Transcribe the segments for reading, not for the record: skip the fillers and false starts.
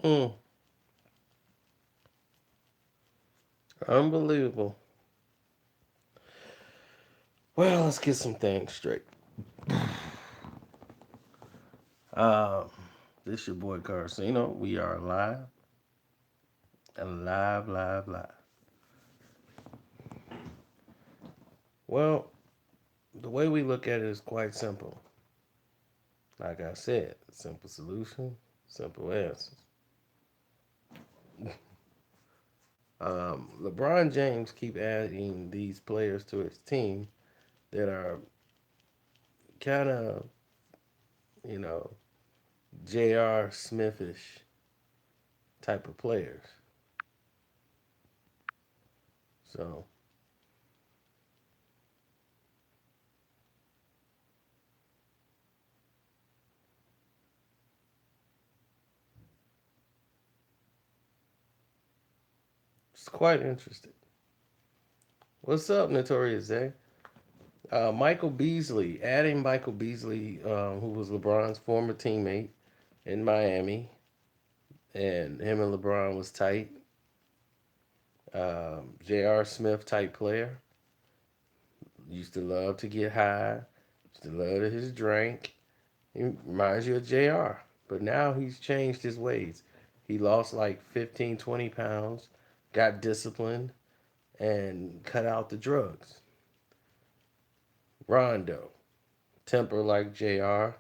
Hmm. Unbelievable. Well, let's get some things straight. Um, this your boy Carcino. We are live and live. Well, the way we look at it is quite simple. Like I said, simple solution, simple answers. LeBron James keep adding these players to his team that are kind of, you know, J.R. Smithish type of players. So it's quite interesting. What's up, Notorious Zay? Michael Beasley, adding Michael Beasley, who was LeBron's former teammate in Miami, and him and LeBron was tight. J.R. Smith type player. Used to love to get high. Used to love his drink. He reminds you of JR. But now he's changed his ways. He lost like 15, 20 pounds, got disciplined, and cut out the drugs. Rondo, temper like JR,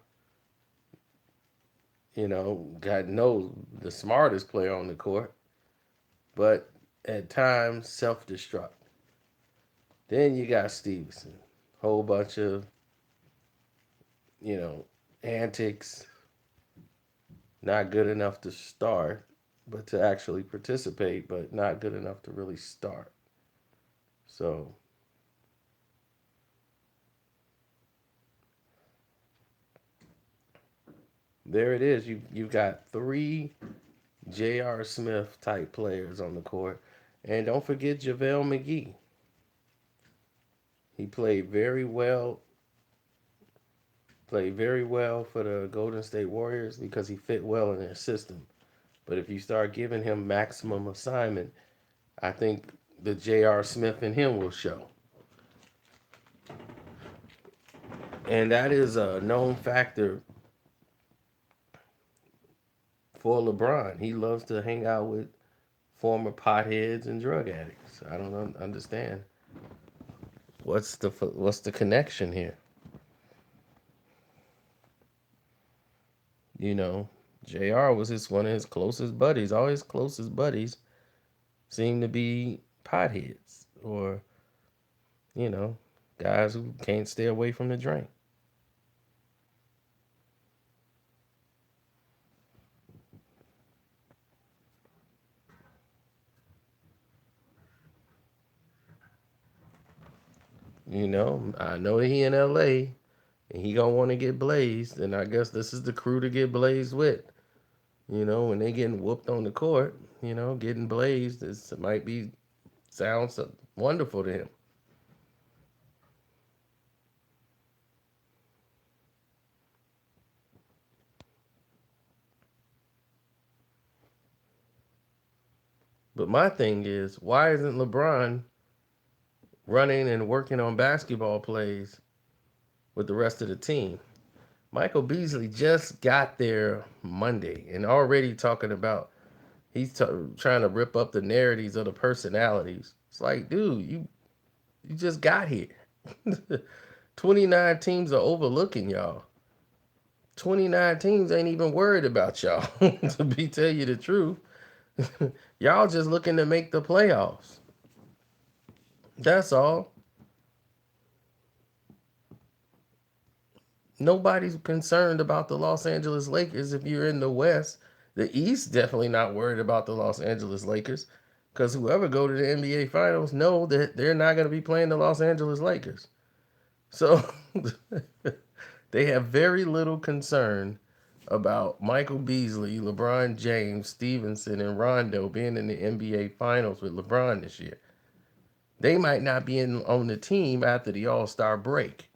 God knows the smartest player on the court, but at times self destruct. Then you got Stevenson, whole bunch of, you know, antics, not good enough to start, but to actually participate, but not good enough to really start. So there it is. You've got three J.R. Smith type players on the court, and don't forget JaVale McGee. He played very well for the Golden State Warriors because he fit well in their system. But if you start giving him maximum assignment, I think the J.R. Smith in him will show. And that is a known factor for LeBron. He loves to hang out with former potheads and drug addicts. I don't understand what's the connection here. You know, Jr. was one of his closest buddies. All his closest buddies seem to be potheads or you know guys who can't stay away from the drink. I know he in L.A. and he gonna want to get blazed, and I guess this is the crew to get blazed with. When they getting whooped on the court, getting blazed, it might be sounds wonderful to him. But my thing is, why isn't LeBron running and working on basketball plays with the rest of the team? Michael Beasley just got there Monday and already talking about trying to rip up the narratives of the personalities. It's like, dude, you just got here. 29 teams are overlooking y'all. 29 teams ain't even worried about y'all, to tell you the truth. Y'all just looking to make the playoffs. That's all. Nobody's concerned about the Los Angeles Lakers if you're in the West. The East definitely not worried about the Los Angeles Lakers because whoever go to the NBA Finals know that they're not going to be playing the Los Angeles Lakers. So they have very little concern about Michael Beasley, LeBron James, Stevenson, and Rondo being in the NBA Finals with LeBron this year. They might not be on the team after the All Star break.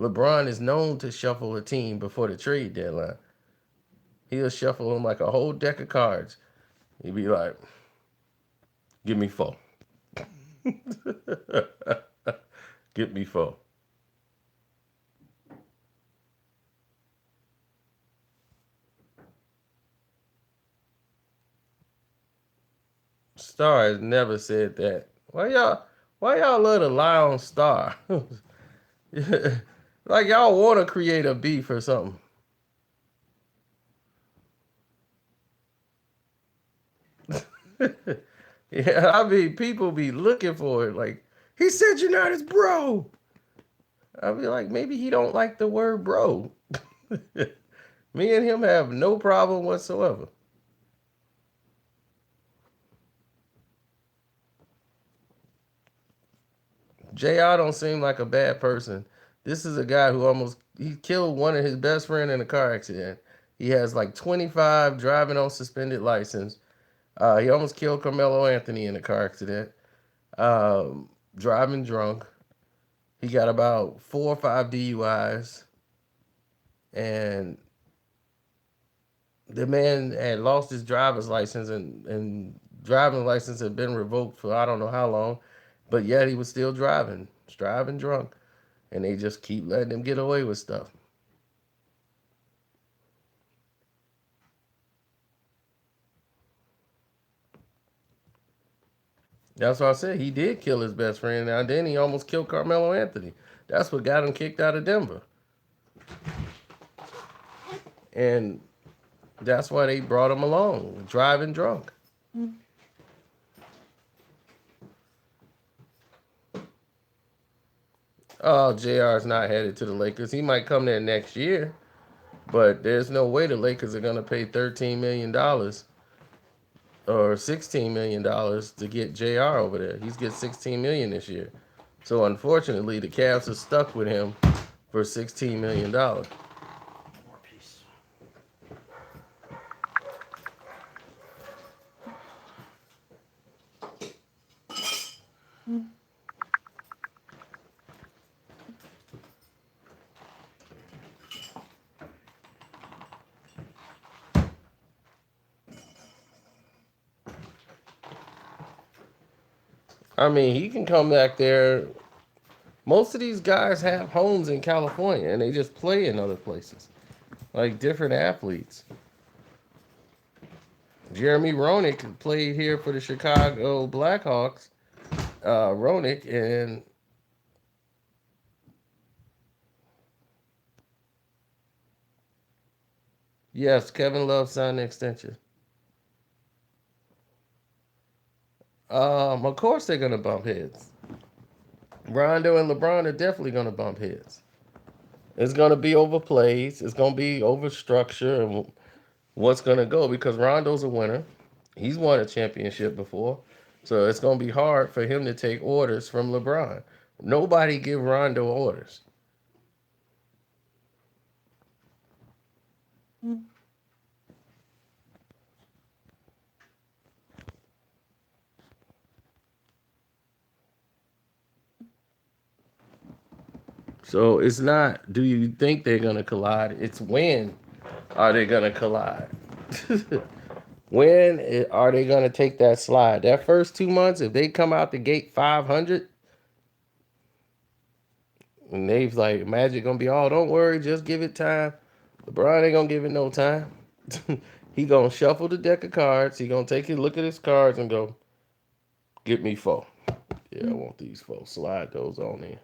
LeBron is known to shuffle a team before the trade deadline. He'll shuffle them like a whole deck of cards. He'd be like, "Give me four. Get me four." Star has never said that. Why y'all love to lie on Star? Like y'all want to create a beef or something. Yeah, I mean, people be looking for it. Like, he said you're not his bro. I'll be like, maybe he don't like the word bro. Me and him have no problem whatsoever. JR don't seem like a bad person. This is a guy who almost he killed one of his best friend in a car accident. He has like 25 driving on suspended license. He almost killed Carmelo Anthony in a car accident. Driving drunk. He got about 4 or 5 DUIs, and the man had lost his driver's license and driving license had been revoked for I don't know how long, but yet he was still driving drunk, and they just keep letting him get away with stuff. That's why I said he did kill his best friend. Now then he almost killed Carmelo Anthony. That's what got him kicked out of Denver, and that's why they brought him along driving drunk. Oh, JR is not headed to the Lakers. He might come there next year, but there's no way the Lakers are going to pay $13 million or $16 million to get JR over there. He's get 16 million this year. So unfortunately, the Cavs are stuck with him for $16 million. I mean, he can come back there. Most of these guys have homes in California and they just play in other places, like different athletes. Jeremy Roenick played here for the Chicago Blackhawks. Roenick and yes, Kevin Love signed the extension. Of course they're gonna bump heads. Rondo and LeBron are definitely gonna bump heads. It's gonna be over plays. It's gonna be over structure and what's gonna go because Rondo's a winner. He's won a championship before, so it's gonna be hard for him to take orders from LeBron. Nobody give Rondo orders. So it's not. Do you think they're gonna collide? It's when are they gonna collide? When are they gonna take that slide? That first 2 months, if they come out the gate 500, and they've like Magic gonna be all, don't worry, just give it time. LeBron ain't gonna give it no time. He gonna shuffle the deck of cards. He gonna take a look at his cards and go, get me four. Yeah, I want these four. Slide those on in.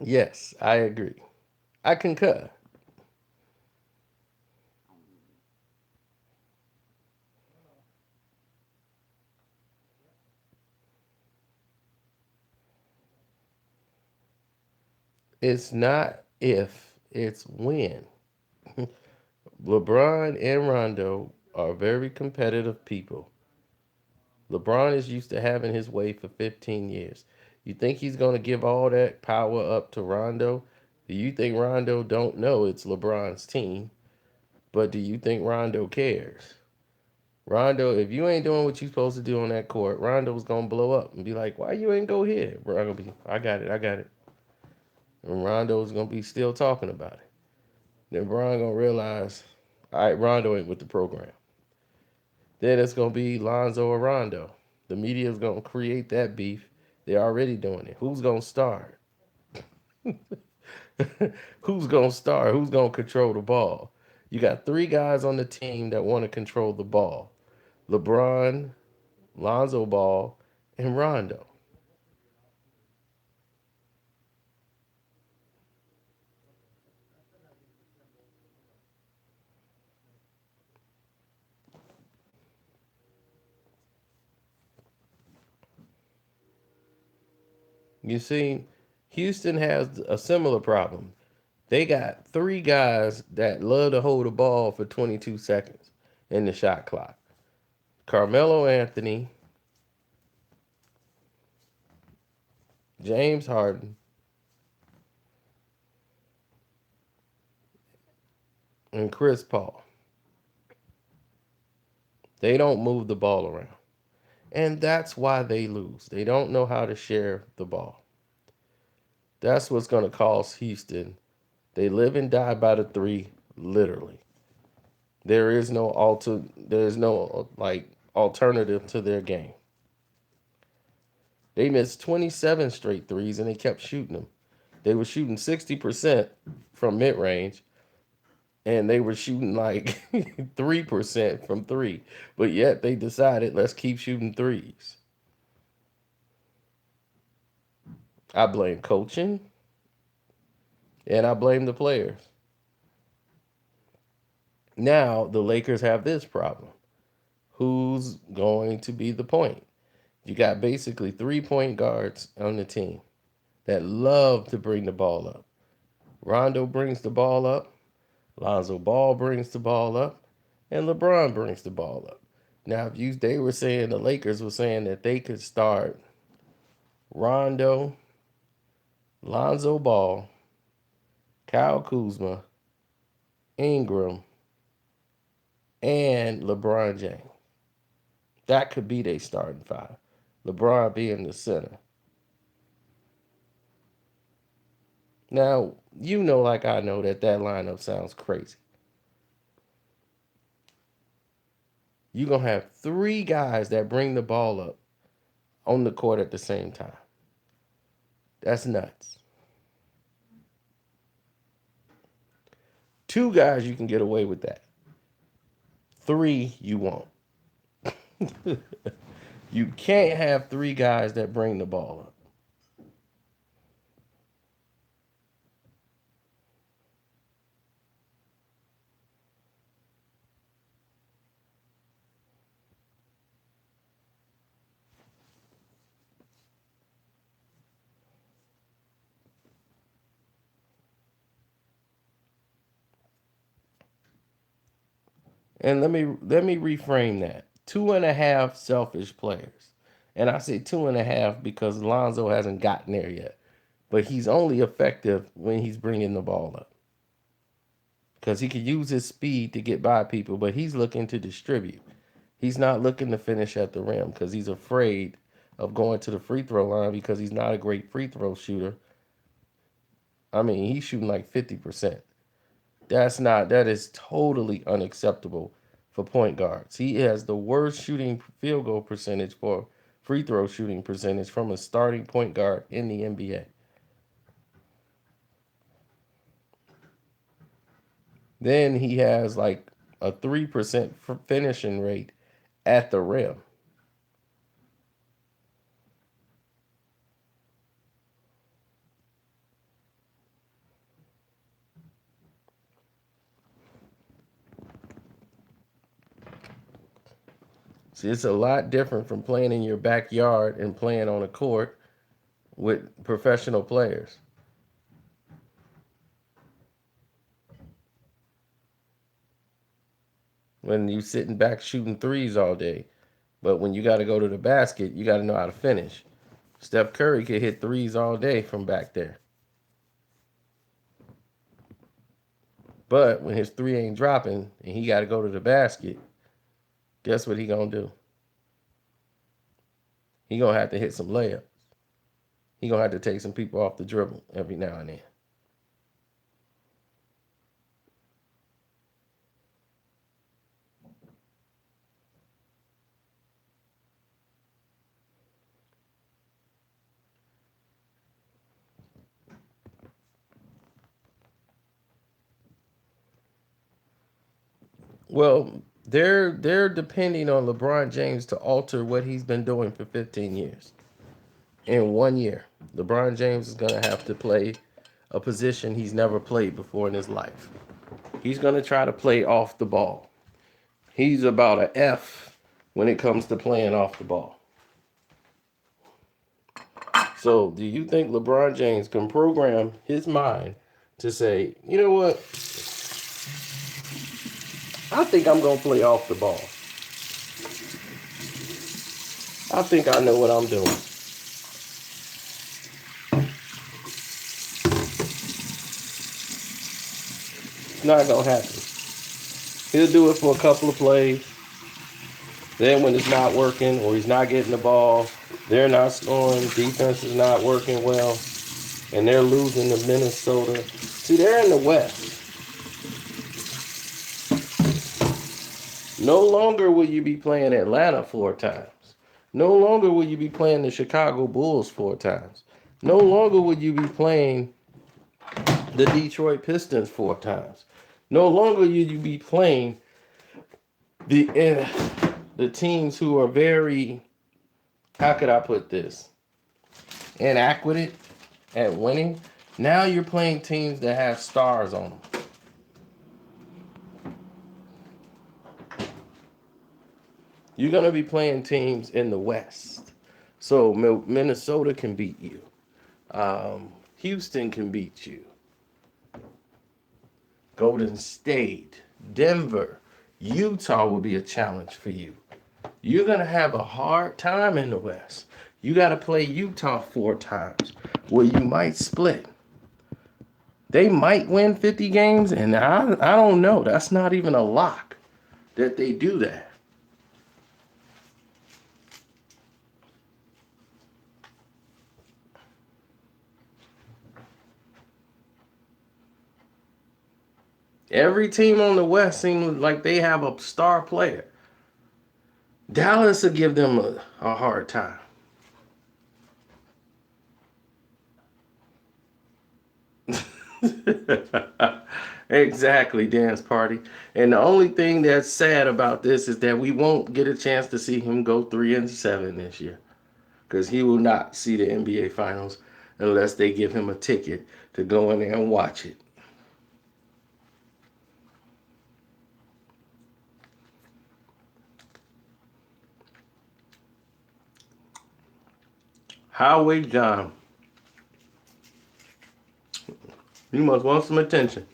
Yes, I agree. I concur. It's not if, it's when. LeBron and Rondo are very competitive people. LeBron is used to having his way for 15 years. You think he's going to give all that power up to Rondo? Do you think Rondo don't know it's LeBron's team? But do you think Rondo cares? Rondo, if you ain't doing what you supposed to do on that court, Rondo's gonna blow up and be like, "Why you ain't go here?" Bro, I'm gonna be, I got it," and Rondo's gonna be still talking about it. Then Brian gonna realize, all right, Rondo ain't with the program. Then it's gonna be Lonzo or Rondo. The media's gonna create that beef. They're already doing it. Who's gonna start? Who's gonna start? Who's gonna control the ball? You got three guys on the team that want to control the ball: LeBron, Lonzo Ball, and Rondo. You see, Houston has a similar problem. They got three guys that love to hold the ball for 22 seconds in the shot clock: Carmelo Anthony, James Harden, and Chris Paul. They don't move the ball around. And that's why they lose. They don't know how to share the ball. That's what's going to cost Houston. They live and die by the three, literally. There is no like alternative to their game. They missed 27 straight threes and they kept shooting them. They were shooting 60% from mid range and they were shooting like 3% from three. But yet they decided, let's keep shooting threes. I blame coaching and I blame the players. Now the Lakers have this problem. Who's going to be the point? You got basically 3 point guards on the team that love to bring the ball up. Rondo brings the ball up, Lonzo Ball brings the ball up, and LeBron brings the ball up. Now, if you they were saying the Lakers were saying that they could start Rondo, Lonzo Ball, Kyle Kuzma, Ingram, and LeBron James. That could be their starting five. LeBron being the center. Now, you know, like I know, that lineup sounds crazy. You're going to have three guys that bring the ball up on the court at the same time. That's nuts. Two guys, you can get away with that. Three, you won't. You can't have three guys that bring the ball up. And let me reframe that. Two and a half selfish players. And I say two and a half because Lonzo hasn't gotten there yet. But he's only effective when he's bringing the ball up. Because he can use his speed to get by people, but he's looking to distribute. He's not looking to finish at the rim because he's afraid of going to the free throw line because he's not a great free throw shooter. I mean, he's shooting like 50%. That is totally unacceptable for point guards. He has the worst shooting field goal percentage for free throw shooting percentage from a starting point guard in the NBA. Then he has like a 3% finishing rate at the rim. See, it's a lot different from playing in your backyard and playing on a court with professional players. When you sitting back shooting threes all day, but when you got to go to the basket, you got to know how to finish. Steph Curry could hit threes all day from back there, but when his three ain't dropping and he got to go to the basket, Guess what he gonna do? He gonna have to hit some layups. He gonna have to take some people off the dribble every now and then. Well, they're depending on LeBron James to alter what he's been doing for 15 years. In 1 year, LeBron James is gonna have to play a position he's never played before in his life. He's gonna try to play off the ball. He's about a F when it comes to playing off the ball. So, do you think LeBron James can program his mind to say, you know what? I think I'm going to play off the ball. I think I know what I'm doing. It's not going to happen. He'll do it for a couple of plays. Then when it's not working or he's not getting the ball, they're not scoring, defense is not working well, and they're losing to Minnesota. See, they're in the West. No longer will you be playing Atlanta 4 times. No longer will you be playing the Chicago Bulls 4 times. No longer will you be playing the Detroit Pistons 4 times. No longer will you be playing the teams who are very, how could I put this, inadequate at winning. Now you're playing teams that have stars on them. You're going to be playing teams in the West. So Minnesota can beat you. Houston can beat you. Golden State, Denver, Utah will be a challenge for you. You're going to have a hard time in the West. You got to play Utah 4 times where you might split. They might win 50 games, and I don't know. That's not even a lock that they do that. Every team on the West seems like they have a star player. Dallas will give them a hard time. Exactly, dance party. And the only thing that's sad about this is that we won't get a chance to see him go 3-7 this year, because he will not see the NBA Finals unless they give him a ticket to go in there and watch it. Highway John, you must want some attention.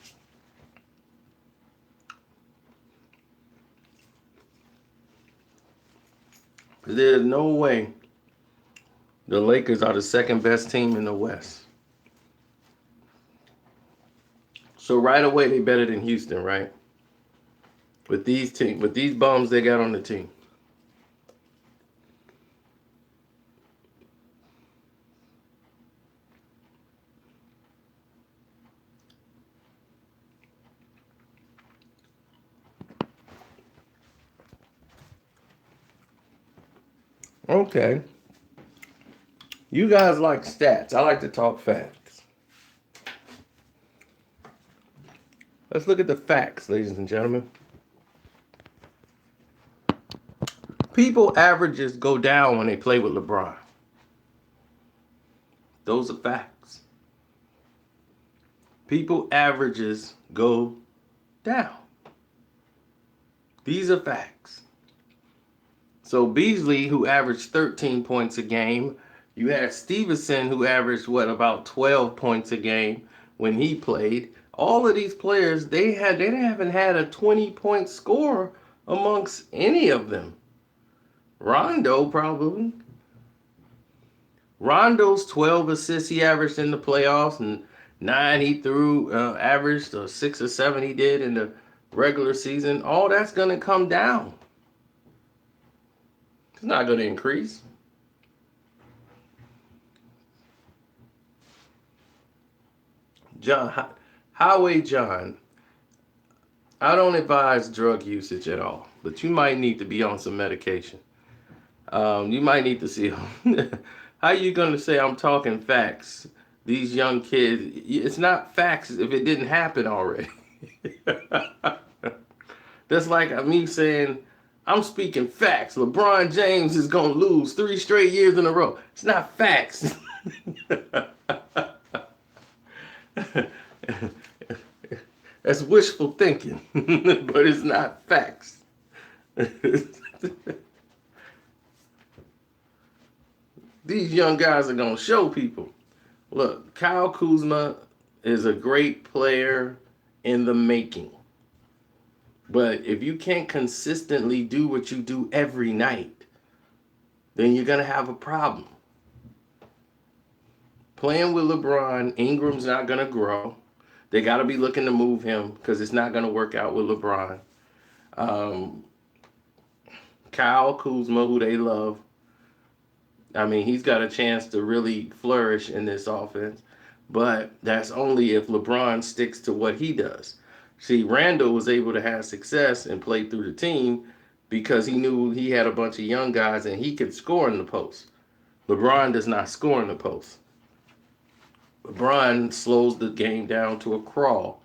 There's no way the Lakers are the second best team in the West. So right away they better than Houston, right? With these bums they got on the team. Okay. You guys like stats. I like to talk facts. Let's look at the facts, ladies and gentlemen. People averages go down when they play with LeBron. Those are facts. People averages go down. These are facts. So Beasley, who averaged 13 points a game, you had Stevenson, who averaged about 12 points a game when he played. All of these players, they haven't had a 20-point score amongst any of them. Rondo probably. Rondo's 12 assists he averaged in the playoffs, and 9 he threw averaged, or 6 or 7 he did in the regular season. All that's gonna come down. It's not going to increase. Highway John, I don't advise drug usage at all, but you might need to be on some medication. You might need to see how you going to say I'm talking facts. These young kids, it's not facts if it didn't happen already. That's like me saying I'm speaking facts. LeBron James is going to lose 3 straight years in a row. It's not facts. That's wishful thinking, but it's not facts. These young guys are going to show people. Look, Kyle Kuzma is a great player in the making. But if you can't consistently do what you do every night, then you're going to have a problem. Playing with LeBron, Ingram's not going to grow. They got to be looking to move him because it's not going to work out with LeBron. Um, Kyle Kuzma, who they love, I mean, he's got a chance to really flourish in this offense. But that's only if LeBron sticks to what he does. See, Randall was able to have success and play through the team because he knew he had a bunch of young guys and he could score in the post. LeBron does not score in the post. LeBron slows the game down to a crawl.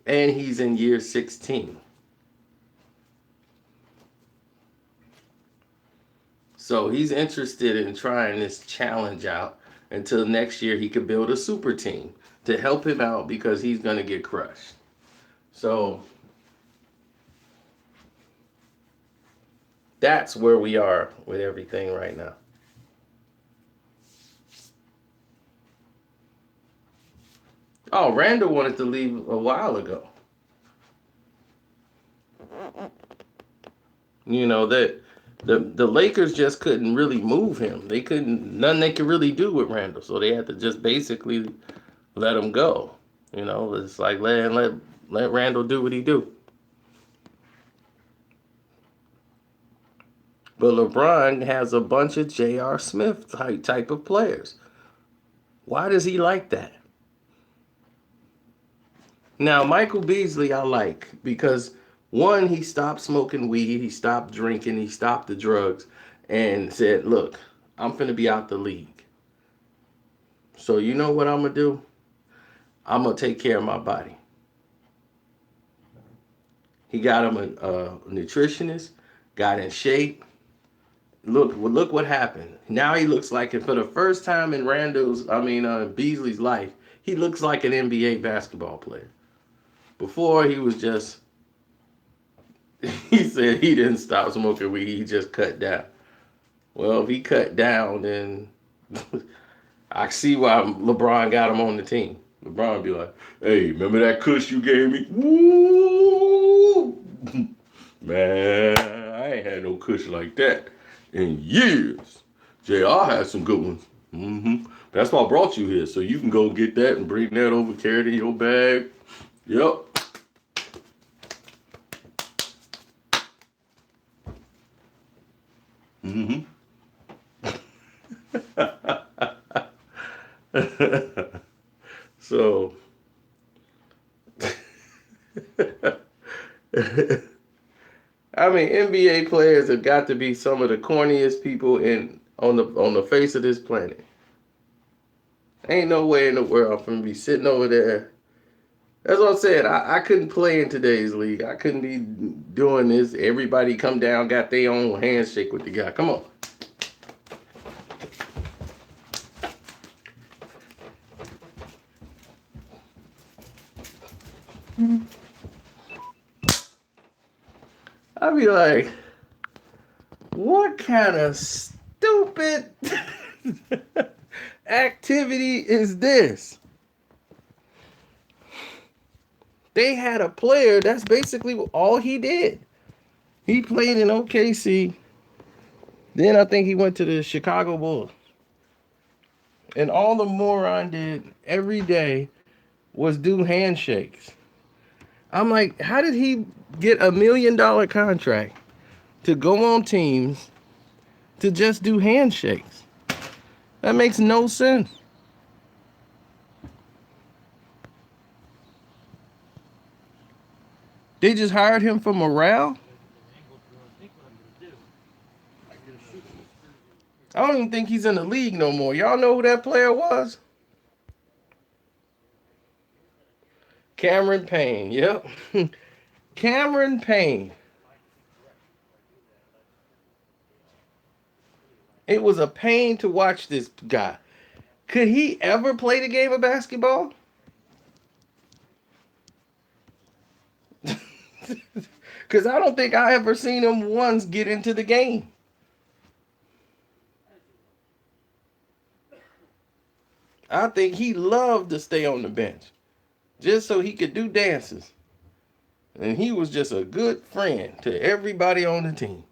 And he's in year 16. So he's interested in trying this challenge out until next year he could build a super team to help him out because he's going to get crushed. So that's where we are with everything right now. Oh, Randall wanted to leave a while ago. You know that the Lakers just couldn't really move him. They couldn't nothing they could really do with Randall, so they had to just basically let him go. You know, it's like let Randall do what he do. But LeBron has a bunch of J.R. Smith type of players. Why does he like that? Now, Michael Beasley, I like because one, he stopped smoking weed, he stopped drinking, he stopped the drugs, and said, "Look, I'm finna be out the league. So you know what I'm gonna do? I'm gonna take care of my body." He got him a nutritionist, got in shape. Look what happened. Now he looks like it for the first time in Beasley's life. He looks like an NBA basketball player. Before he was just he said he didn't stop smoking weed, he just cut down. Well, if he cut down, then I see why LeBron got him on the team. LeBron be like, "Hey, remember that kush you gave me? Woo! Man, I ain't had no kush like that in years. JR had some good ones. That's why I brought you here, so you can go get that and bring that over, carry it in your bag. Yep." Mm-hmm. So, I mean, NBA players have got to be some of the corniest people in on the face of this planet. Ain't no way in the world I'm gonna be sitting over there. That's what I said. I couldn't play in today's league. I couldn't be doing this. Everybody come down, got their own handshake with the guy. Come on. I'd be like, what kind of stupid activity is this? They had a player, that's basically all he did. He played in OKC. Then I think he went to the Chicago Bulls. And all the moron did every day was do handshakes. I'm like, how did he get $1 million contract to go on teams to just do handshakes? That makes no sense. They just hired him for morale. I don't even think he's in the league no more. Y'all know who that player was? Cameron Payne. Yep. Cameron Payne. It was a pain to watch this guy. Could he ever play the game of basketball? Because I don't think I ever seen him once get into the game. I think he loved to stay on the bench just so he could do dances. And he was just a good friend to everybody on the team.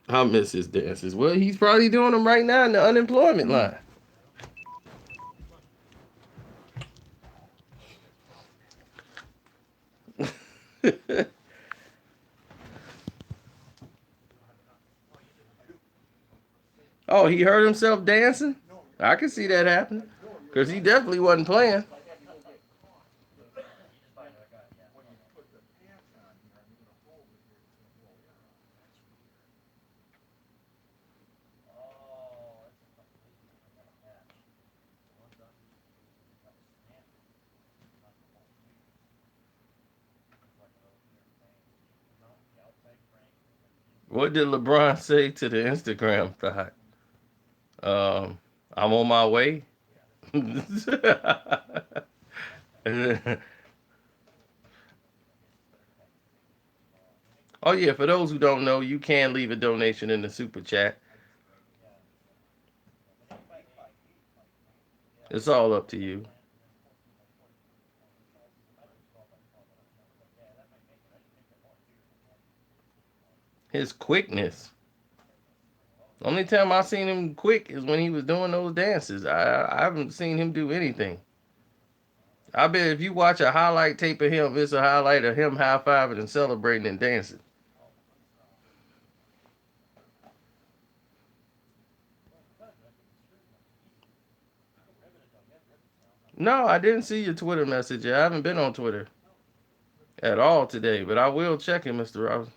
I miss his dances. Well, he's probably doing them right now in the unemployment line. Oh, he hurt himself dancing? I can see that happening. Because he definitely wasn't playing. What did LeBron say to the Instagram thought? I'm on my way. Oh yeah, for those who don't know, you can leave a donation in the super chat. It's all up to you. His quickness. The only time I seen him quick is when he was doing those dances. I haven't seen him do anything. I bet if you watch a highlight tape of him, it's a highlight of him high fiving and celebrating and dancing. No, I didn't see your Twitter message. I haven't been on Twitter at all today, but I will check it, Mr. Robinson.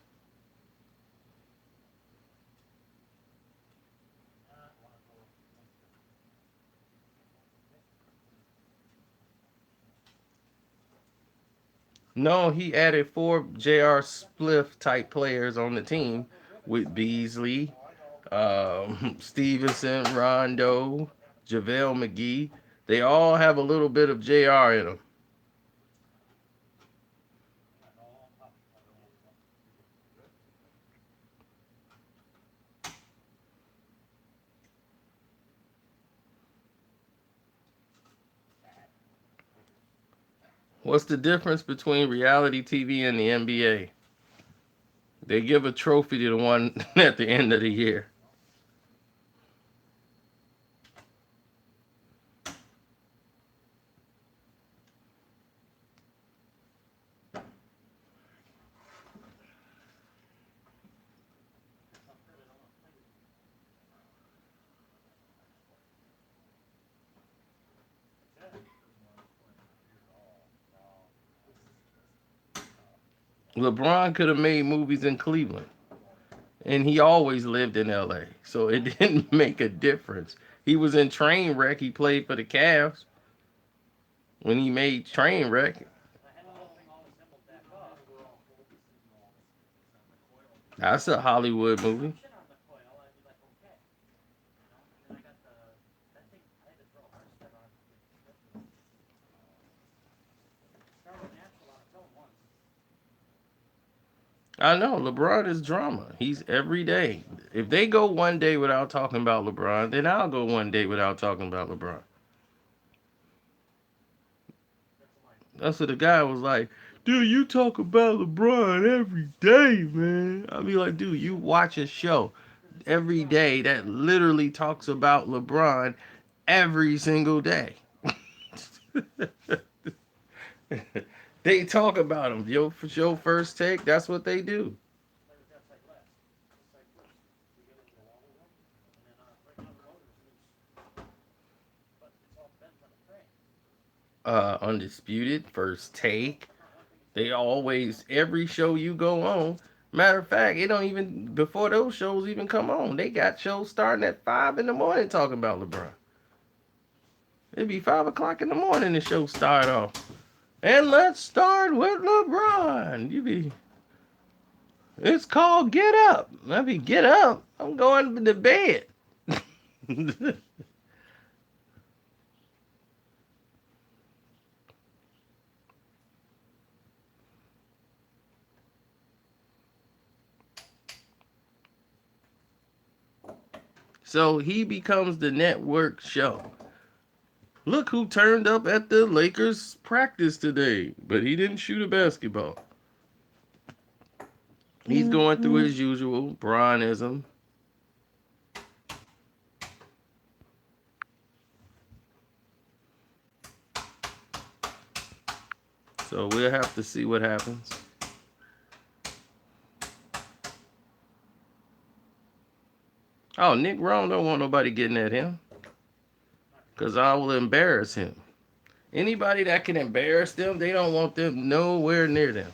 No, he added four J.R. Spliff type players on the team with Beasley, Stevenson, Rondo, JaVale McGee. They all have a little bit of JR in them. What's the difference between reality TV and the NBA? They give a trophy to the one at the end of the year. LeBron could have made movies in Cleveland, and he always lived in LA, so it didn't make a difference. He was in Trainwreck. He played for the Cavs when he made Trainwreck. That's a Hollywood movie. I know LeBron is drama. He's every day. If they go one day without talking about LeBron, then I'll go one day without talking about LeBron. That's what the guy was like. Dude, you talk about LeBron every day, man. I'll be like, dude, you watch a show every day that literally talks about LeBron every single day. They talk about him. Your first take, that's what they do. Undisputed, first take. They always, every show you go on. Matter of fact, it don't even, before those shows even come on, they got shows starting at 5 in the morning talking about LeBron. It'd be 5 o'clock in the morning the show start off. And let's start with LeBron. You be, it's called Get Up. I be, get up. I'm going to bed. So he becomes the network show. Look who turned up at the Lakers practice today, but he didn't shoot a basketball. He's going through his usual Bronism. So we'll have to see what happens. Oh, Nick Rome don't want nobody getting at him. Because I will embarrass him. Anybody that can embarrass them, they don't want them nowhere near them.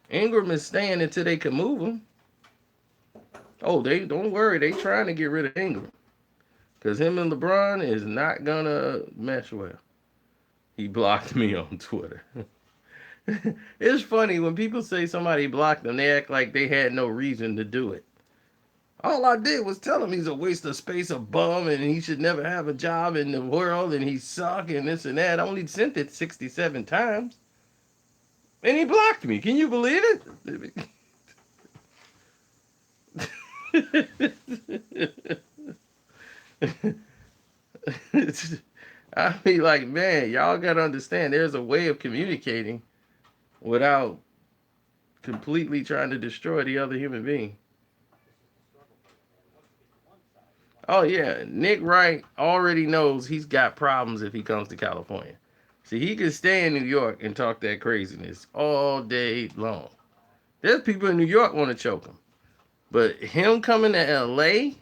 Ingram is staying until they can move him. Oh, they don't worry. They trying to get rid of Ingram. Because him and LeBron is not going to mesh well. He blocked me on Twitter. It's funny when people say somebody blocked them, they act like they had no reason to do it. All I did was tell him he's a waste of space, a bum, and he should never have a job in the world, and he suck, and this and that. I only sent it 67 times. And he blocked me. Can you believe it? I mean, like, man, y'all got to understand there's a way of communicating without completely trying to destroy the other human being. Oh yeah, Nick Wright already knows he's got problems if he comes to California. See, he can stay in New York and talk that craziness all day long. There's people in New York want to choke him, but him coming to L.A.,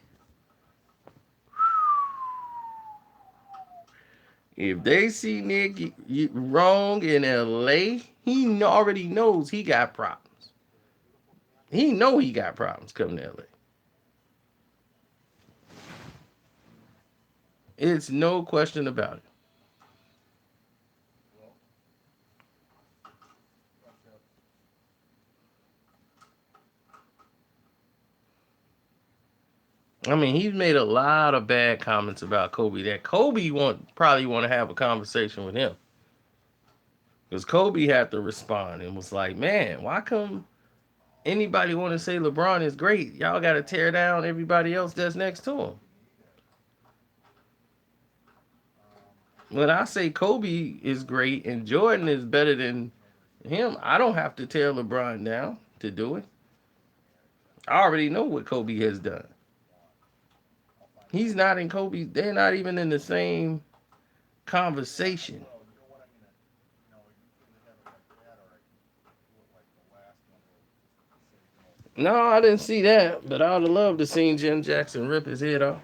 if they see Nick wrong in L.A., he already knows he got problems. He got problems coming to L.A. It's no question about it. I mean, he's made a lot of bad comments about Kobe. That Kobe probably want to have a conversation with him because Kobe had to respond and was like, "Man, why come anybody want to say LeBron is great? Y'all got to tear down everybody else that's next to him." When I say Kobe is great and Jordan is better than him, I don't have to tear LeBron down to do it. I already know what Kobe has done. He's not in Kobe. They're not even in the same conversation. No, I didn't see that, but I would have loved to seen Jim Jackson rip his head off.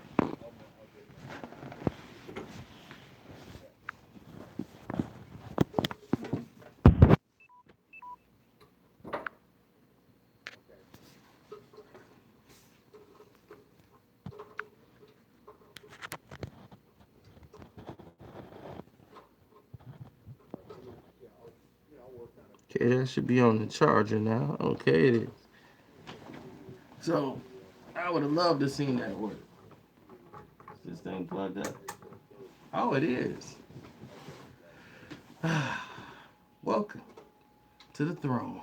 Okay, that should be on the charger now. Okay, it is. So, I would have loved to seen that work. Is this thing plugged up? Oh, it is. Welcome to the throne.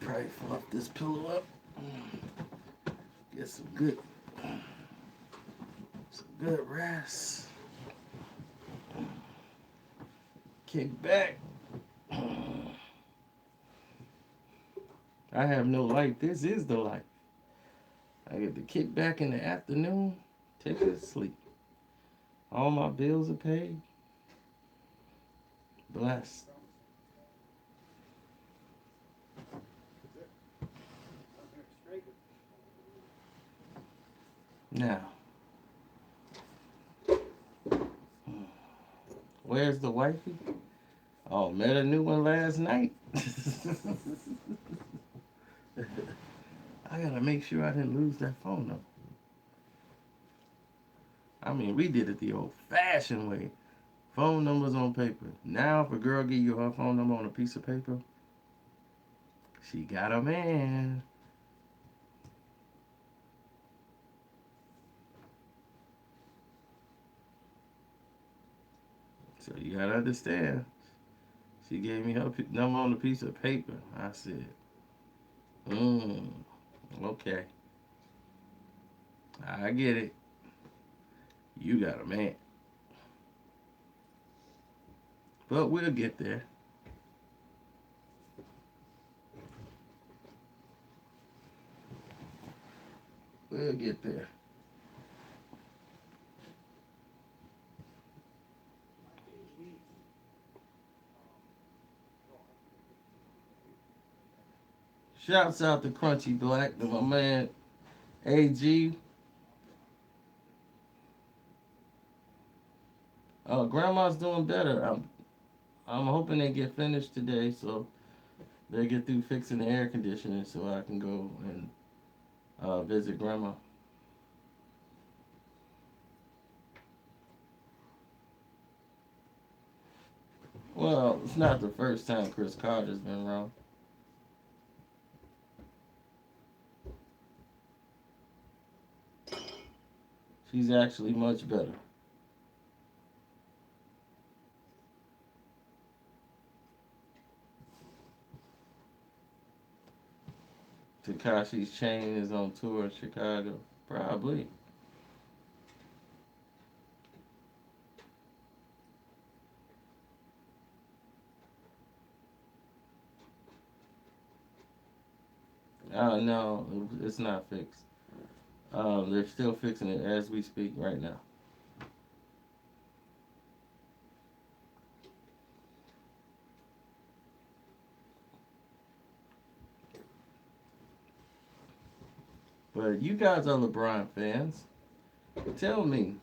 Probably fluff this pillow up. Get some good rest. Kick back. I have no life. This is the life. I get to kick back in the afternoon, take a sleep. All my bills are paid. Blessed. Now, where's the wifey? Oh, met a new one last night. I gotta make sure I didn't lose that phone number. I mean, we did it the old fashioned way. Phone numbers on paper. Now, if a girl give you her phone number on a piece of paper, she got a man. So you gotta understand. She gave me her number on a piece of paper. I said, mm, okay, I get it. You got a man. But we'll get there. We'll get there. Shouts out to Crunchy Black, to my man AG. Grandma's doing better. I'm hoping they get finished today so they get through fixing the air conditioning so I can go and visit Grandma. Well, it's not the first time Chris Carter's been wrong. She's actually much better. Takashi's Chain is on tour in Chicago. Probably. No, it's not fixed. They're still fixing it as we speak right now. But you guys are LeBron fans. Tell me,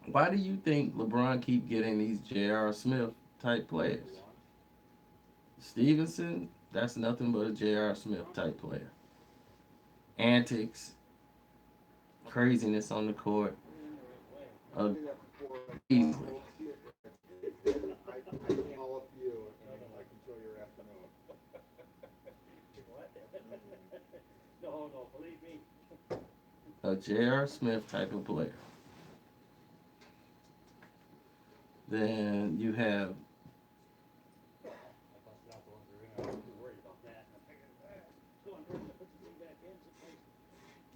why do you think LeBron keep getting these J.R. Smith type players? Stevenson, that's nothing but a J.R. Smith type player. Antics, craziness on the court, uh, easily. A J.R. Smith type of player. Then you have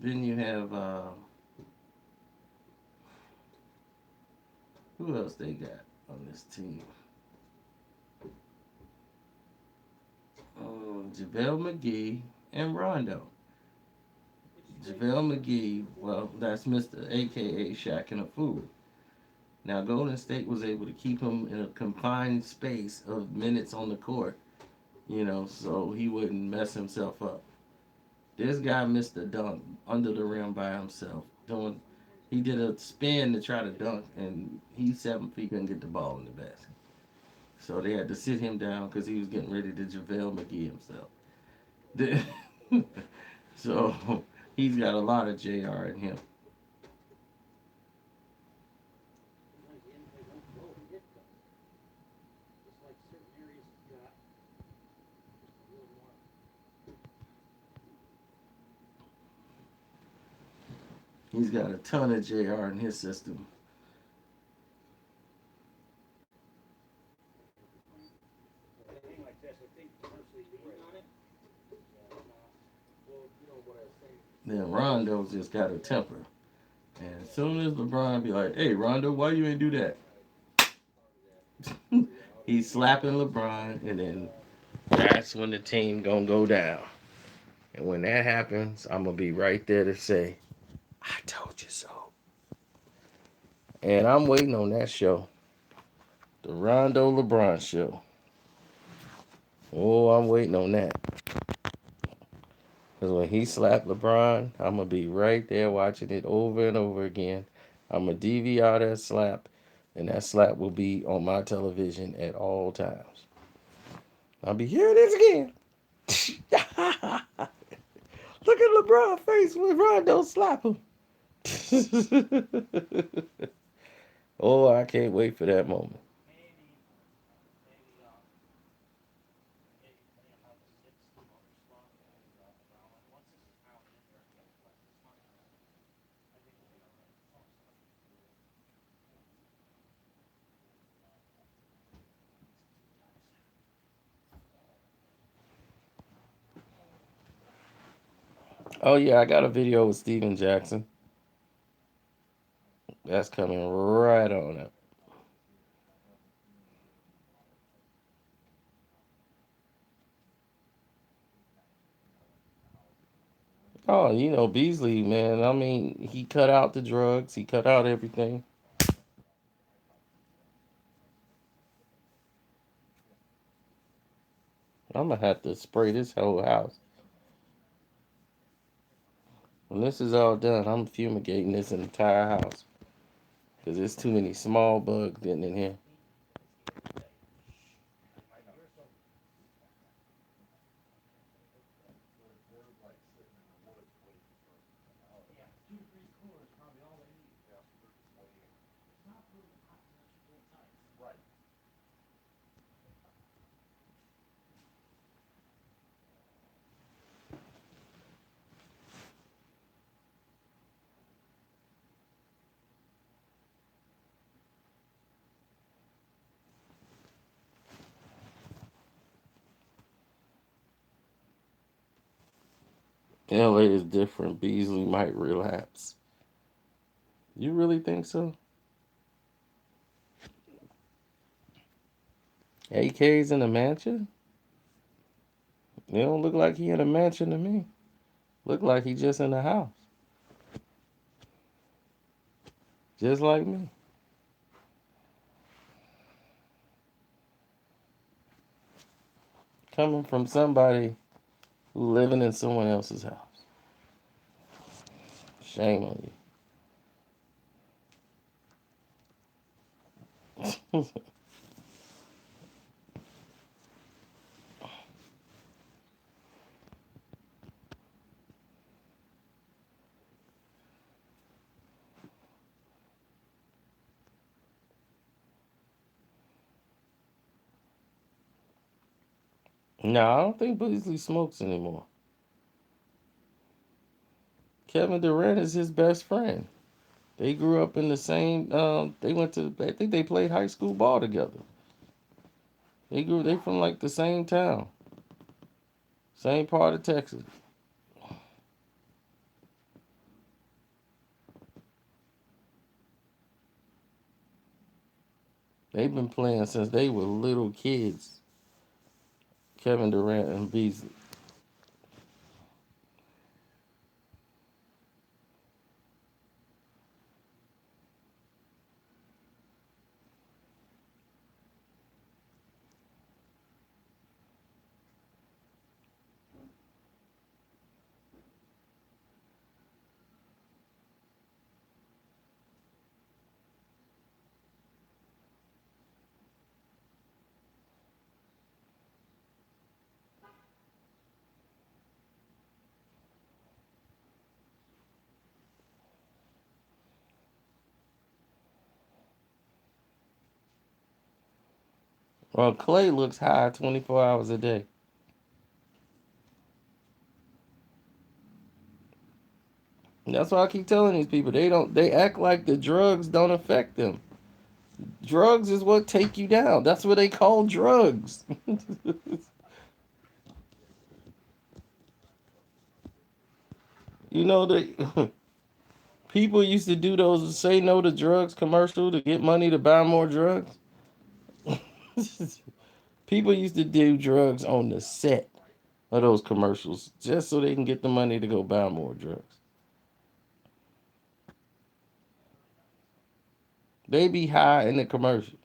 then you have who else they got on this team? JaVale McGee and Rondo. JaVale McGee, well, that's Mr. AKA Shaq and a Fool. Now, Golden State was able to keep him in a confined space of minutes on the court, so he wouldn't mess himself up. This guy missed a dunk under the rim by himself. He did a spin to try to dunk, and he's 7 feet, couldn't get the ball in the basket. So they had to sit him down because he was getting ready to JaVale McGee himself. So he's got a lot of JR in him. He's got a ton of JR in his system. Then Rondo's just got a temper. And as soon as LeBron be like, hey, Rondo, why you ain't do that? He's slapping LeBron, and then that's when the team gonna go down. And when that happens, I'm gonna be right there to say, "I told you so." And I'm waiting on that show, the Rondo LeBron show. Oh, I'm waiting on that. Because when he slapped LeBron, I'm going to be right there watching it over and over again. I'm going to DVR that slap, and that slap will be on my television at all times. I'll be, here it is again. Look at LeBron's face when Rondo slap him. Oh, I can't wait for that moment. Oh, yeah, I got a video with Steven Jackson. That's coming right on up. Oh, Beasley, man. I mean, he cut out the drugs, he cut out everything. I'm gonna have to spray this whole house. When this is all done, I'm fumigating this entire house because there's too many small bugs getting in here. LA is different. Beasley might relapse. You really think so? AK's in a mansion? It don't look like he in a mansion to me. Look like he just in a house, just like me. Coming from somebody who living in someone else's house. Shame on you. No, I don't think Beasley smokes anymore. Kevin Durant is his best friend. They grew up in the same. They went to. I think they played high school ball together. They from like the same town, same part of Texas. They've been playing since they were little kids. Kevin Durant and Beasley. Well, Clay looks high 24 hours a day. And that's why I keep telling these people they don't. They act like the drugs don't affect them. Drugs is what take you down. That's what they call drugs. They people used to do those say no to drugs commercial to get money to buy more drugs. People used to do drugs on the set of those commercials just so they can get the money to go buy more drugs. They be high in the commercial.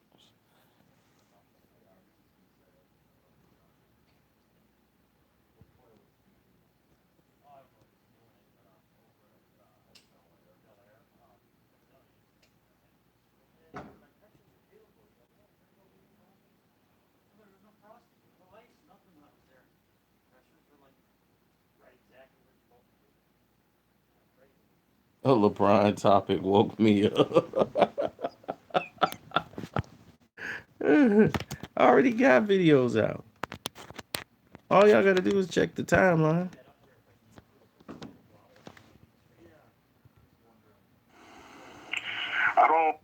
A LeBron topic woke me up. I already got videos out. All y'all gotta do is check the timeline. I don't.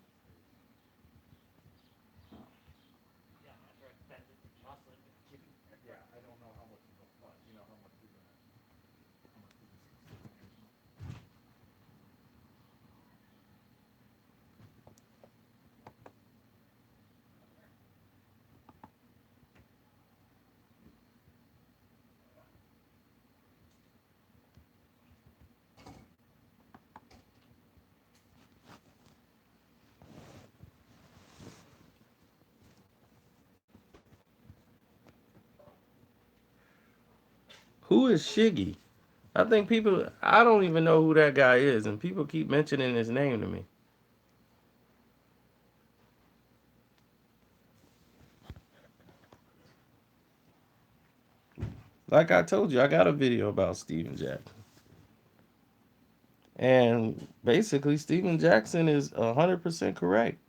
Who is Shiggy? I think people. I don't even know who that guy is, and people keep mentioning his name to me. Like I told you, I got a video about Steven Jackson, and basically Steven Jackson is 100% correct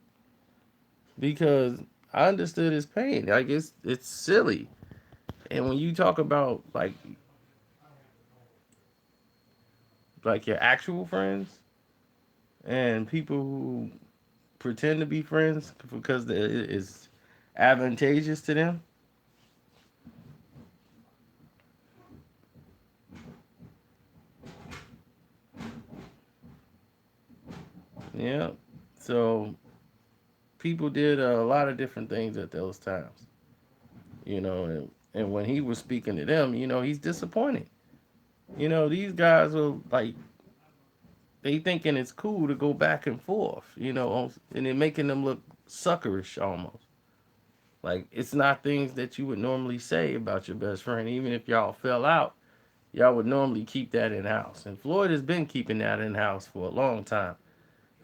because I understood his pain. Like it's silly, and when you talk about like your actual friends and people who pretend to be friends because it's advantageous to them. Yeah. So people did a lot of different things at those times, and when he was speaking to them, he's disappointed. These guys are like they thinking it's cool to go back and forth, and it making them look suckerish almost. Like it's not things that you would normally say about your best friend, even if y'all fell out. Y'all would normally keep that in house, and Floyd has been keeping that in house for a long time.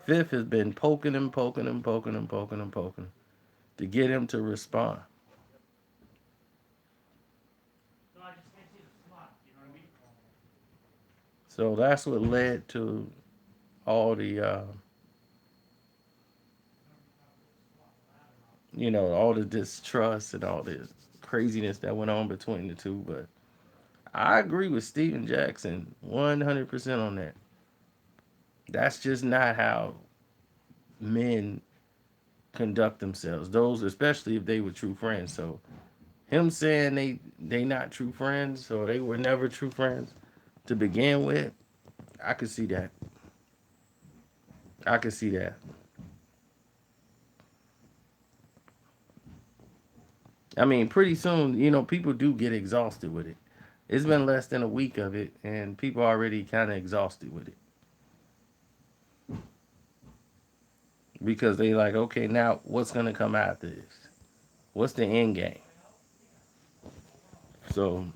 Fifth has been poking him, poking him, poking him, poking him, poking him to get him to respond. So that's what led to all the, all the distrust and all this craziness that went on between the two. But I agree with Steven Jackson 100% on that. That's just not how men conduct themselves. Those, especially if they were true friends. So him saying they not true friends or they were never true friends to begin with, I could see that. I could see that. I mean, pretty soon, people do get exhausted with it. It's been less than a week of it, and people are already kind of exhausted with it because they like, okay, now what's gonna come after this? What's the end game? So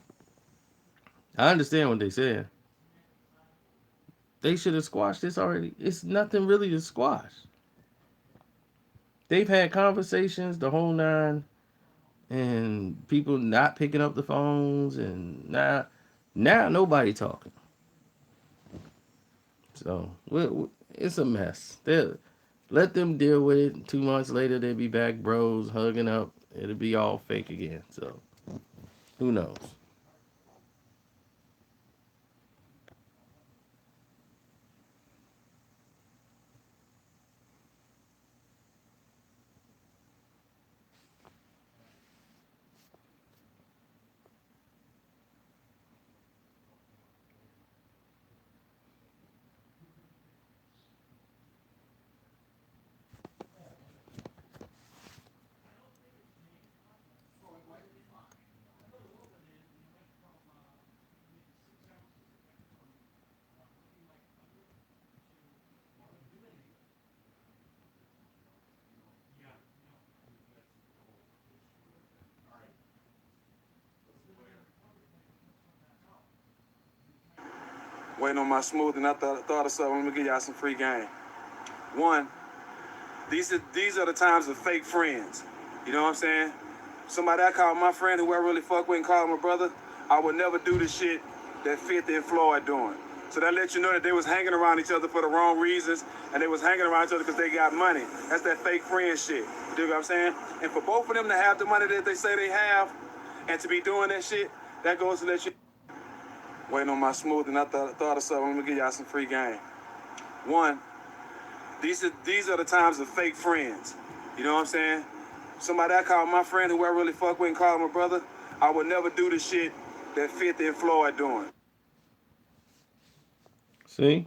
I understand what they said. They should have squashed this already. It's nothing really to squash. They've had conversations the whole nine, and people not picking up the phones, and now nobody talking. So it's a mess. Let them deal with it. 2 months later, they'll be back, bros, hugging up. It'll be all fake again. So who knows? Waiting on my smooth, and I thought of something. Let me give y'all some free game. One, these are the times of fake friends. You know what I'm saying? Somebody I call my friend who I really fuck with and call my brother, I would never do the shit that 50 and Floyd doing. So that lets you know that they was hanging around each other for the wrong reasons, and they was hanging around each other because they got money. That's that fake friend shit. You dig what I'm saying? And for both of them to have the money that they say they have, and to be doing that shit, that goes to let you. Waiting on my smooth, and I thought of something. Let me give y'all some free game. One, these are the times of fake friends. You know what I'm saying? Somebody I call my friend who I really fuck with and call my brother, I would never do the shit that 50 and Floyd doing. See?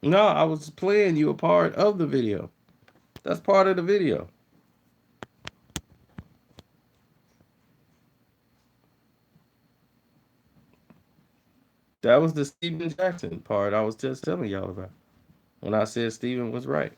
No, I was playing you a part of the video. That's part of the video. That was the Steven Jackson part I was just telling y'all about when I said Steven was right.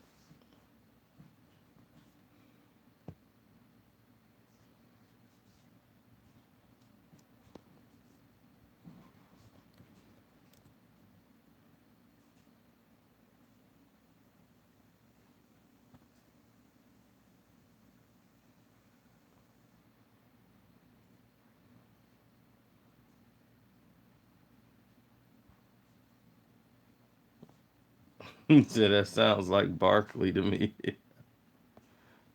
He said that sounds like Barkley to me.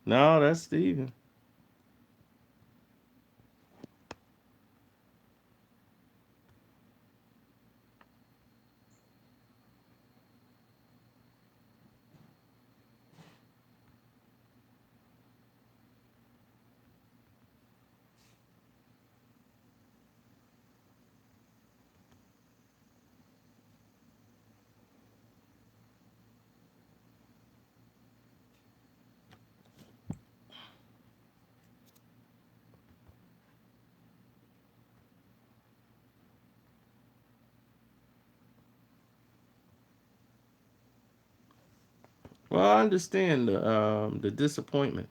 No, that's Steven. Well, I understand the disappointment.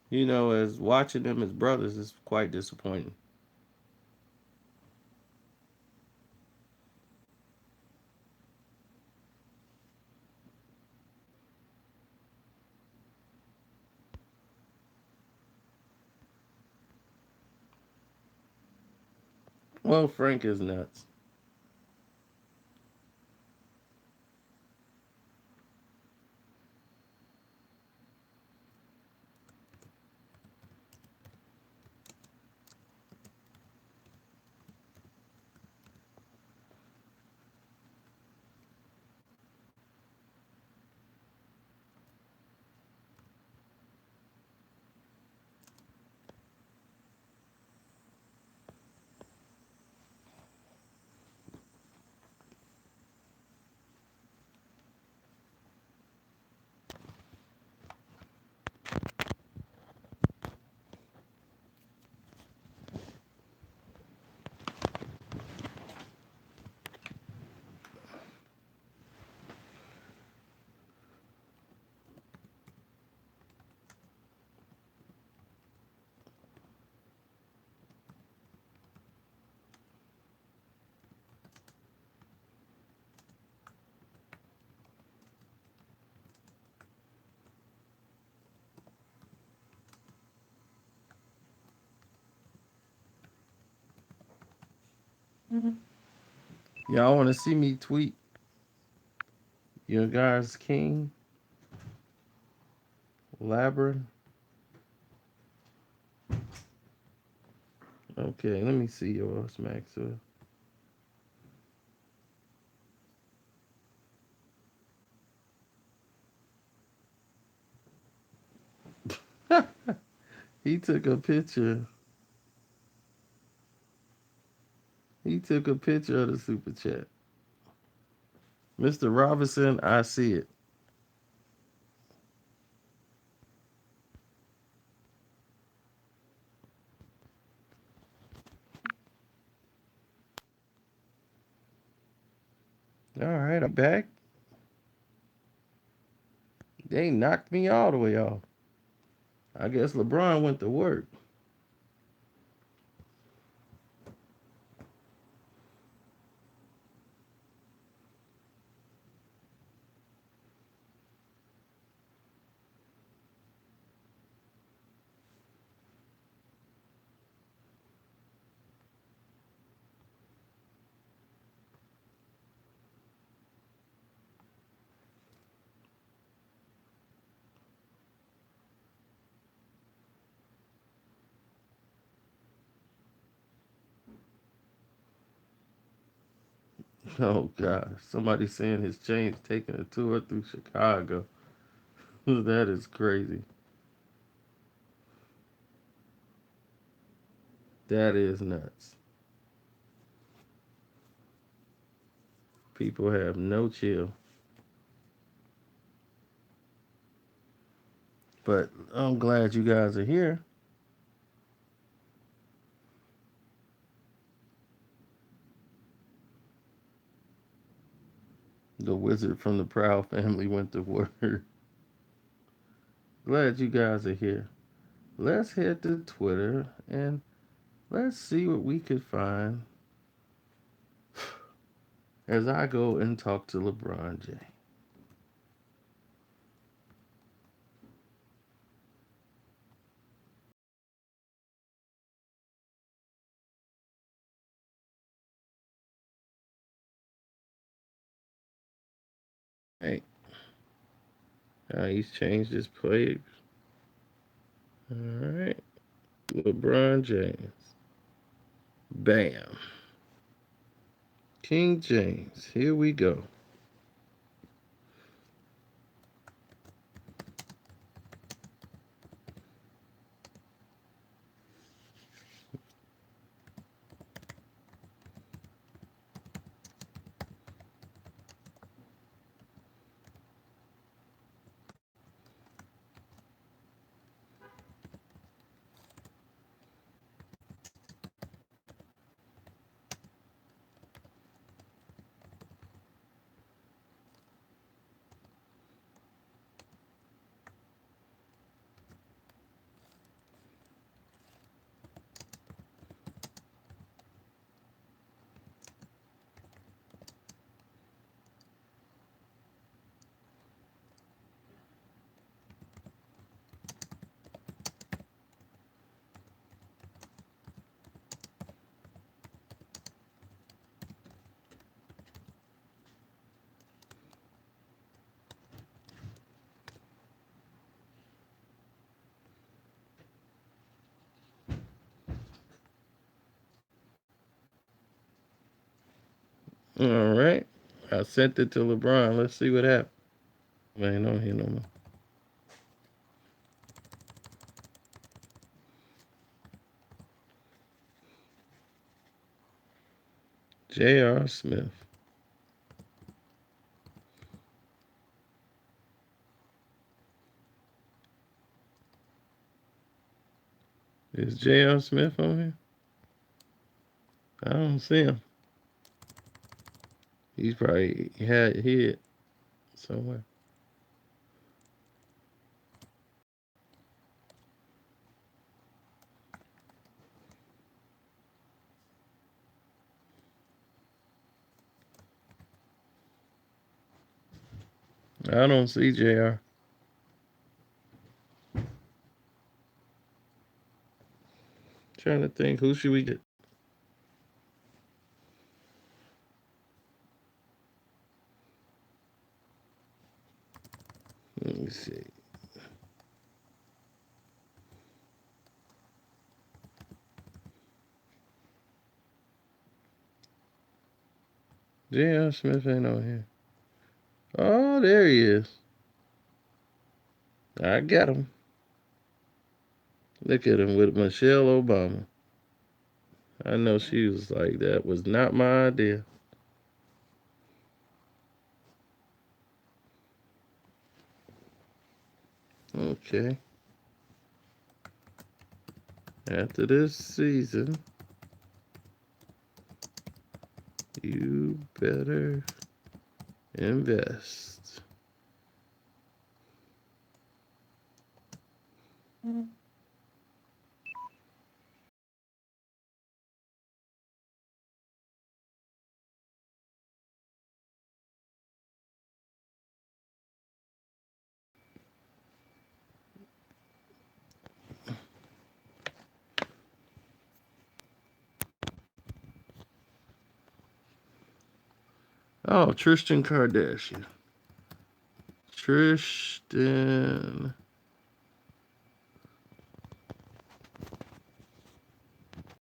You know, as watching them as brothers is quite disappointing. Well, Frank is nuts. Y'all want to see me tweet your guys King Labyrinth? Okay, let me see yours, Maxwell. He took a picture. He took a picture of the super chat. Mr. Robinson, I see it. back. They knocked me all the way off. I guess LeBron went to work. Oh God! Somebody saying his chain's taking a tour through Chicago. That is crazy. That is nuts. People have no chill. But I'm glad you guys are here. The wizard from the Proud family went to work. Glad you guys are here. Let's head to Twitter and let's see what we could find as I go and talk to LeBron James. Hey, he's changed his play. All right, LeBron James. Bam. King James. Here we go. All right. I sent it to LeBron. Let's see what happens. Man, don't hear no more. J.R. Smith. Is J.R. Smith on here? I don't see him. He's probably had hid somewhere. I don't see J.R. Trying to think, who should we get? Let me see. J.R. Smith ain't on here. Oh, there he is. I got him. Look at him with Michelle Obama. I know she was like, that was not my idea. Okay. After this season, you better Invest. Oh, Tristan Kardashian. Tristan